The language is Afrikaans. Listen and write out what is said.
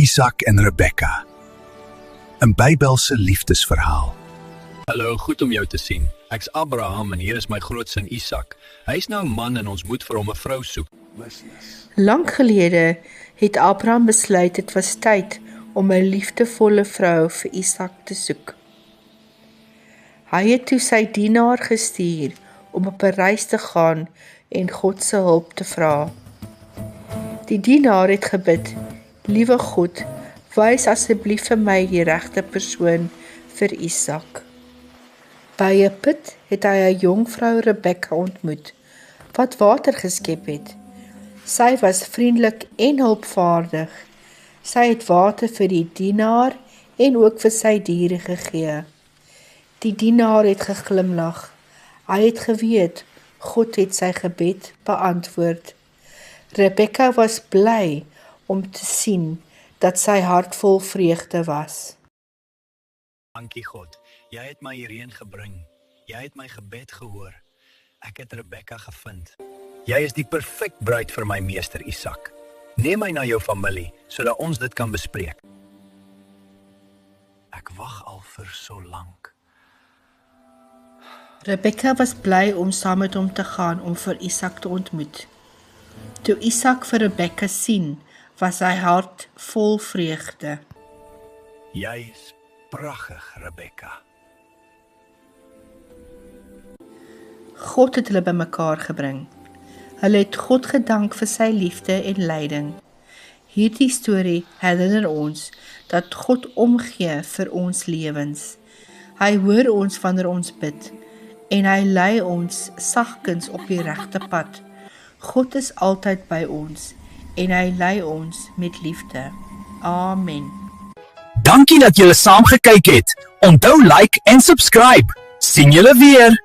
Isak en Rebekka. 'n Bybelse liefdesverhaal. Hallo, goed om jou te sien. Ek's Abraham en hier is my grootseun Isak. Hy's nou 'n man en ons moet vir hom 'n vrou soek. Lank gelede het Abraham besluit dit was tyd om 'n liefdevolle vrou vir Isak te soek. Hy het toe sy dienaar gestuur om op 'n reis te gaan en God se hulp te vra. Die dienaar het gebid: "Liewe God, wys asseblief vir my die regte persoon vir Isak." By 'n put het hy 'n jong vrou Rebekka ontmoet wat water geskep het. Sy was vriendelik en hulpvaardig. Sy het water vir die dienaar en ook vir sy diere gegee. Die dienaar het geglimlag. Hy het geweet God het sy gebed beantwoord. Rebekka was bly om te sien dat sy hart vol vreugde was. Dankie God, jy het my hierheen gebring. Jy het my gebed gehoor. Ek het Rebekka gevind. Jy is die perfek bruid vir my meester Isak. Neem my na jou familie, sodat ons dit kan bespreek. Ek wag al vir so lank. Rebekka was bly om saam met hom te gaan om vir Isak te ontmoet. Toe Isak vir Rebekka sien, was sy hart vol vreugde. Jy is pragtig, Rebekka. God het hulle bymekaar gebring. Hulle het God gedank vir sy liefde en lyding. Hierdie storie herinner ons dat God omgee vir ons lewens. Hy hoor ons wanneer ons bid en hy lei ons sagkens op die regte pad. God is altyd by ons en hy lei ons met liefde. Amen. Dankie dat julle saam gekyk het. Onthou like en subscribe. Sien julle weer.